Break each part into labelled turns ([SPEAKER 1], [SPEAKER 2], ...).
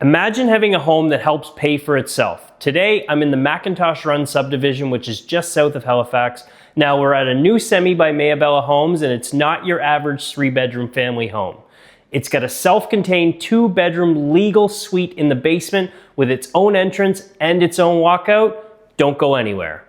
[SPEAKER 1] Imagine having a home that helps pay for itself. Today, I'm in the McIntosh Run subdivision, which is just south of Halifax. Now, we're at a new semi by Mayabella Homes, and it's not your average 3-bedroom family home. It's got a self-contained 2-bedroom legal suite in the basement with its own entrance and its own walkout. Don't go anywhere.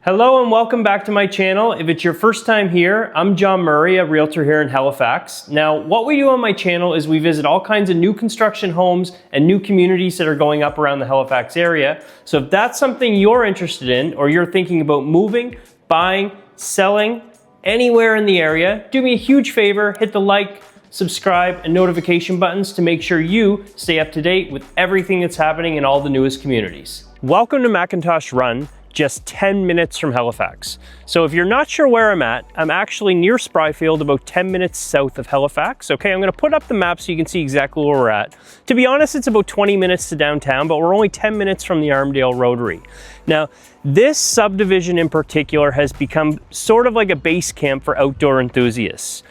[SPEAKER 1] Hello and welcome back to my channel. If it's your first time here, I'm John Murray, a realtor here in Halifax. Now, what we do on my channel is we visit all kinds of new construction homes and new communities that are going up around the Halifax area. So if that's something you're interested in, or you're thinking about moving, buying, selling, anywhere in the area, do me a huge favor, hit the like, subscribe, and notification buttons to make sure you stay up to date with everything that's happening in all the newest communities. Welcome to McIntosh Run, just 10 minutes from Halifax. So if you're not sure where I'm at, I'm actually near Spryfield, about 10 minutes south of Halifax. Okay, I'm gonna put up the map so you can see exactly where we're at. To be honest, it's about 20 minutes to downtown, but we're only 10 minutes from the Armdale Rotary. Now, this subdivision in particular has become sort of like a base camp for outdoor enthusiasts.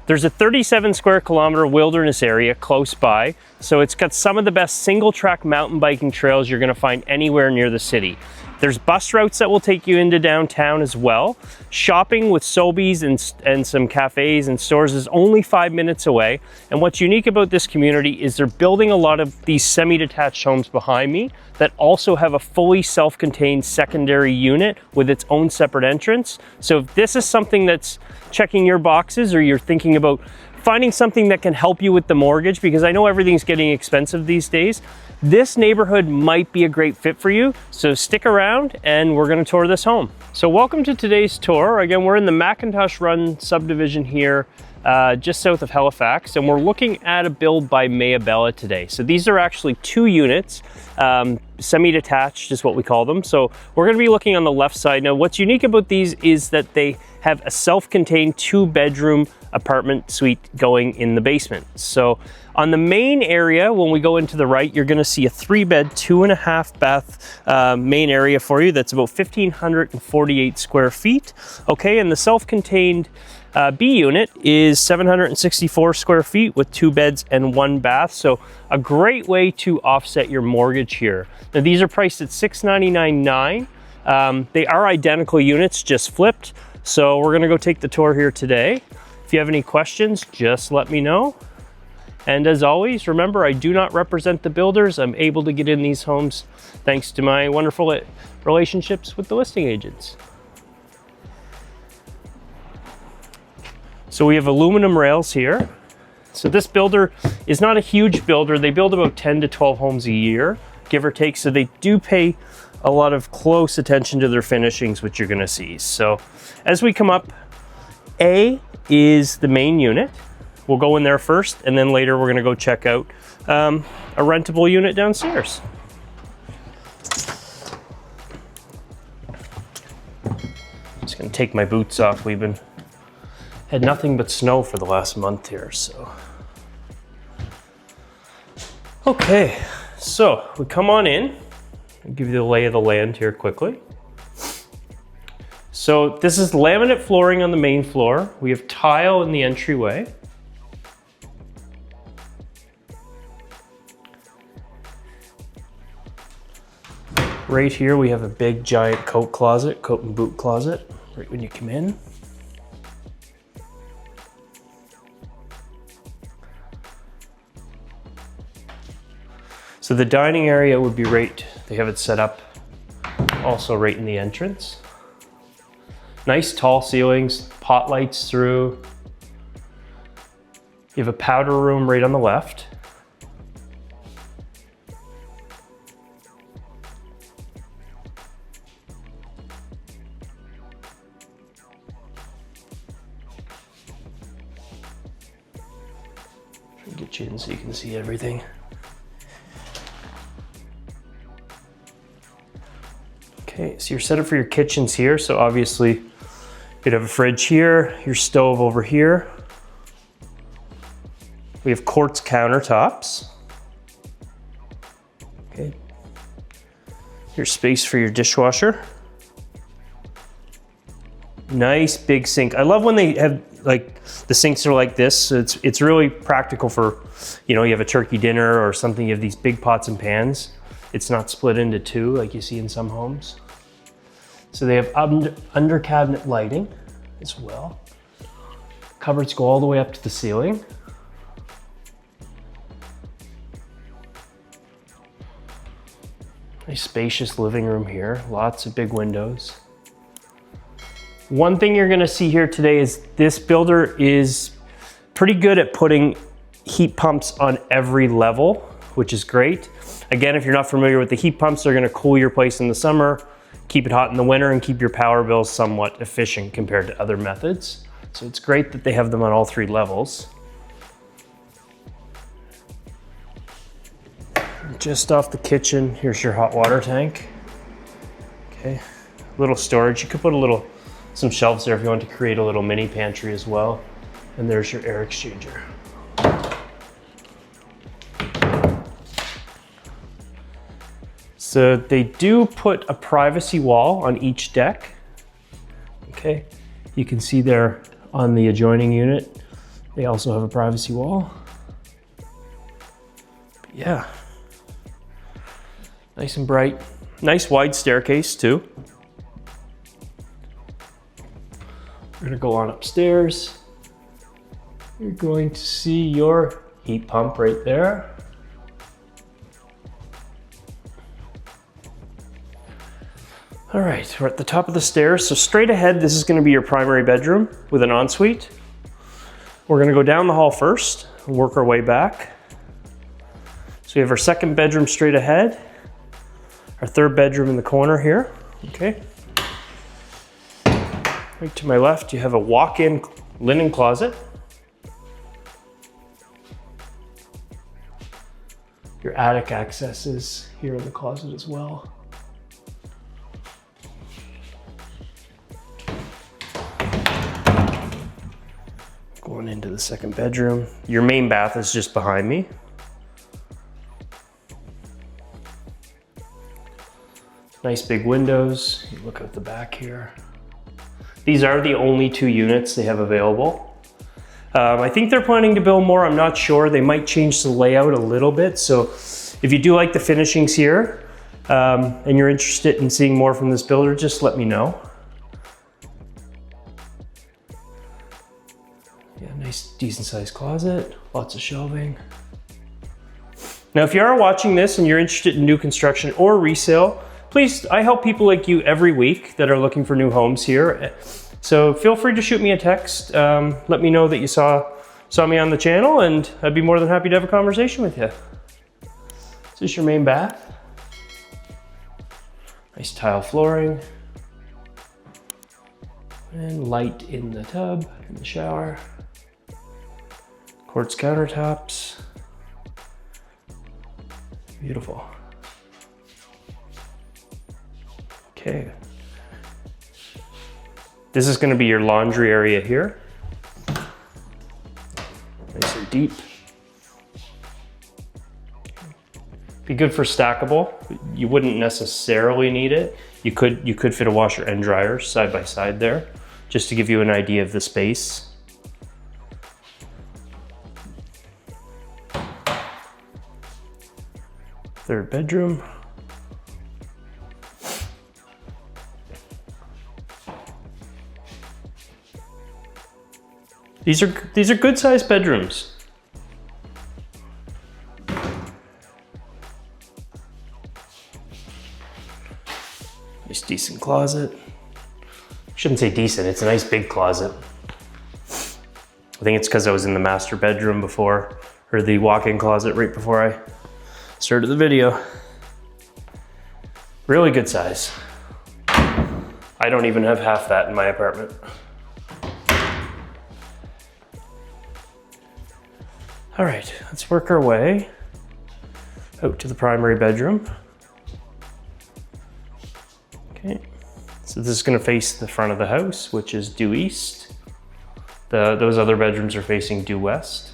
[SPEAKER 1] There's a 37 square kilometer wilderness area close by, so it's got some of the best single track mountain biking trails you're gonna find anywhere near the city. There's bus routes that will take you into downtown as well. Shopping with Sobeys and some cafes and stores is only 5 minutes away. And what's unique about this community is they're building a lot of these semi-detached homes behind me that also have a fully self-contained secondary unit with its own separate entrance. So if this is something that's checking your boxes, or you're thinking about finding something that can help you with the mortgage, because I know everything's getting expensive these days, this neighborhood might be a great fit for you. So stick around and we're gonna tour this home. So welcome to today's tour. Again, we're in the McIntosh Run subdivision here, just south of Halifax, and we're looking at a build by Mayabella today. So these are actually 2 units, semi-detached is what we call them. So we're gonna be looking on the left side. Now, what's unique about these is that they have a self-contained 2-bedroom apartment suite going in the basement. So on the main area, when we go into the right, you're gonna see a 3-bed, 2.5 bath main area for you. That's about 1,548 square feet. Okay, and the self-contained B unit is 764 square feet with 2 beds and 1 bath. So a great way to offset your mortgage here. Now these are priced at $699,900. They are identical units, just flipped. So we're gonna go take the tour here today. If you have any questions, just let me know. And as always, remember, I do not represent the builders. I'm able to get in these homes thanks to my wonderful relationships with the listing agents. So we have aluminum rails here. So this builder is not a huge builder. They build about 10 to 12 homes a year, give or take. So they do pay a lot of close attention to their finishings, which you're gonna see. So as we come up, A is the main unit. We'll go in there first, and then later we're gonna go check out a rentable unit downstairs. Just gonna take my boots off. We've had nothing but snow for the last month here, so. Okay, so we come on in. I'll give you the lay of the land here quickly. So this is laminate flooring on the main floor. We have tile in the entryway. Right here we have a big giant coat closet, coat and boot closet, right when you come in. So the dining area would be right, they have it set up also right in the entrance. Nice tall ceilings, pot lights through. You have a powder room right on the left. Get you in so you can see everything. Okay, so you're set up for your kitchens here. So obviously you'd have a fridge here, your stove over here. We have quartz countertops. Okay. Your space for your dishwasher. Nice big sink. I love when they have like the sinks are like this. So it's really practical for, you know, you have a turkey dinner or something, you have these big pots and pans. It's not split into two like you see in some homes. So they have under cabinet lighting as well. Cupboards go all the way up to the ceiling. Nice spacious living room here, lots of big windows. One thing you're gonna see here today is this builder is pretty good at putting heat pumps on every level, which is great. Again, if you're not familiar with the heat pumps, they're gonna cool your place in the summer, keep it hot in the winter, and keep your power bills somewhat efficient compared to other methods. So it's great that they have them on all three levels. Just off the kitchen, here's your hot water tank. Okay, little storage. You could put some shelves there if you want to create a little mini pantry as well. And there's your air exchanger. So they do put a privacy wall on each deck. Okay, you can see there on the adjoining unit, they also have a privacy wall. But yeah, nice and bright. Nice wide staircase too. We're gonna go on upstairs. You're going to see your heat pump right there. All right, we're at the top of the stairs. So straight ahead, this is gonna be your primary bedroom with an ensuite. We're gonna go down the hall first and work our way back. So we have our second bedroom straight ahead, our third bedroom in the corner here, okay? Right to my left, you have a walk-in linen closet. Your attic access is here in the closet as well. Going into the second bedroom. Your main bath is just behind me. Nice big windows. You look out the back here. These are the only 2 units they have available. I think they're planning to build more, I'm not sure. They might change the layout a little bit. So if you do like the finishings here and you're interested in seeing more from this builder, just let me know. Yeah, nice decent sized closet, lots of shelving. Now, if you are watching this and you're interested in new construction or resale, please, I help people like you every week that are looking for new homes here. So feel free to shoot me a text. Let me know that you saw me on the channel, and I'd be more than happy to have a conversation with you. This is your main bath. Nice tile flooring. And light in the tub, in the shower. Quartz countertops. Beautiful. Okay. This is going to be your laundry area here. Nice and deep. Be good for stackable. You wouldn't necessarily need it. You could fit a washer and dryer side by side there, just to give you an idea of the space. Third bedroom. These are good sized bedrooms. Nice decent closet. Shouldn't say decent, it's a nice big closet. I think it's because I was in the master bedroom before, or the walk-in closet right before I started the video. Really good size. I don't even have half that in my apartment. All right, let's work our way out to the primary bedroom. Okay, so this is gonna face the front of the house, which is due east. Those other bedrooms are facing due west.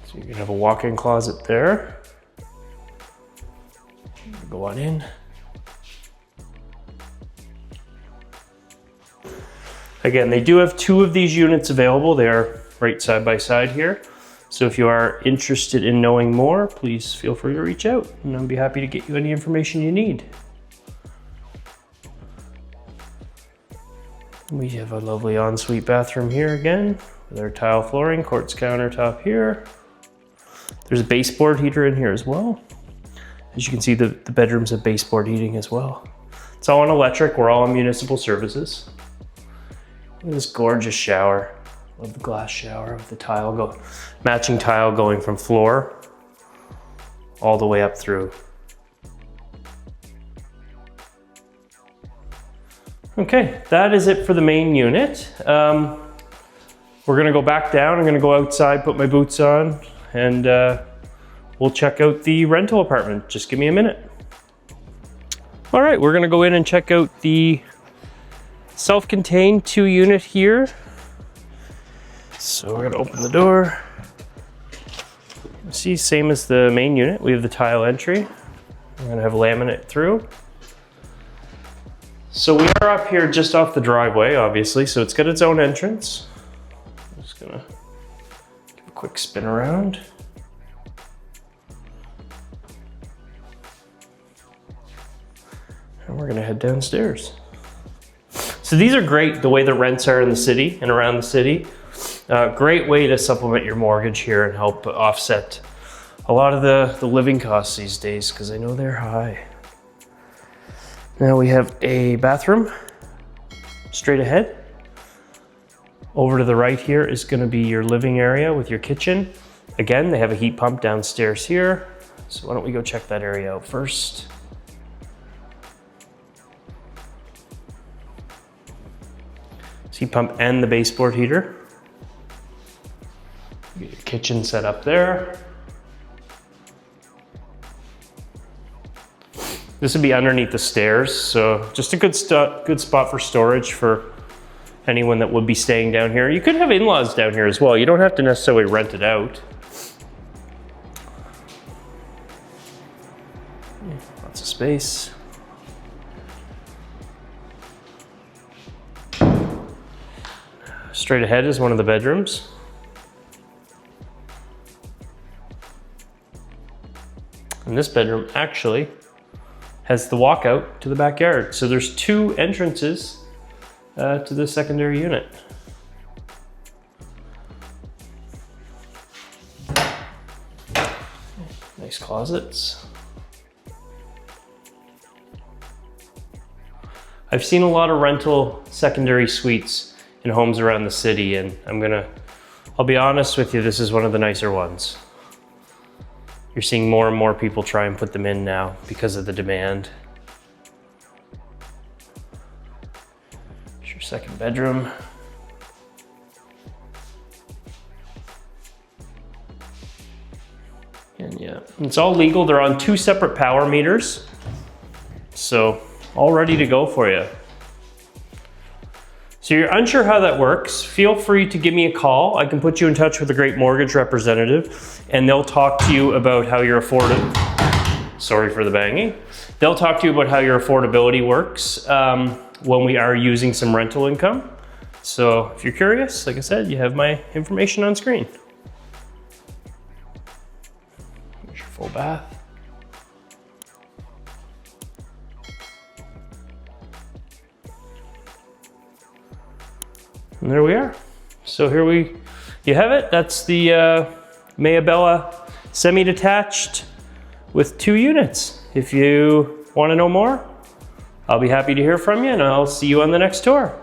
[SPEAKER 1] So you're gonna have a walk-in closet there. Go on in. Again, they do have 2 of these units available. They are right side by side here. So if you are interested in knowing more, please feel free to reach out and I'll be happy to get you any information you need. We have a lovely ensuite bathroom here again with our tile flooring, quartz countertop here. There's a baseboard heater in here as well. As you can see, the bedrooms have baseboard heating as well. It's all on electric. We're all on municipal services. Look at this gorgeous shower. Love the glass shower with the matching tile going from floor all the way up through. Okay, that is it for the main unit. We're gonna go back down. I'm gonna go outside, put my boots on, and we'll check out the rental apartment. Just give me a minute. All right, we're gonna go in and check out the self-contained 2-unit here. So we're gonna open the door. See, same as the main unit. We have the tile entry. We're gonna have laminate through. So we are up here just off the driveway, obviously, so it's got its own entrance. I'm just gonna give a quick spin around. And we're gonna head downstairs. So these are great, the way the rents are in the city and around the city. Great way to supplement your mortgage here and help offset a lot of the living costs these days, because I know they're high. Now we have a bathroom straight ahead. Over to the right here is gonna be your living area with your kitchen. Again, they have a heat pump downstairs here. So why don't we go check that area out first. Heat pump and the baseboard heater. Get your kitchen set up there. This would be underneath the stairs, so just a good spot for storage for anyone that would be staying down here. You could have in-laws down here as well. You don't have to necessarily rent it out. Lots of space. Straight ahead is one of the bedrooms. And this bedroom actually has the walkout to the backyard. So there's 2 entrances to the secondary unit. Nice closets. I've seen a lot of rental secondary suites in homes around the city, and I'll be honest with you, this is one of the nicer ones. You're seeing more and more people try and put them in now because of the demand. Here's your second bedroom. And yeah, it's all legal. They're on 2 separate power meters. So all ready to go for you. So you're unsure how that works, feel free to give me a call. I can put you in touch with a great mortgage representative and they'll talk to you about how your sorry for the banging. They'll talk to you about how your affordability works when we are using some rental income. So if you're curious, like I said, you have my information on screen. Here's your full bath. And there we are. So here you have it. That's the Mayabella semi-detached with 2 units. If you want to know more, I'll be happy to hear from you and I'll see you on the next tour.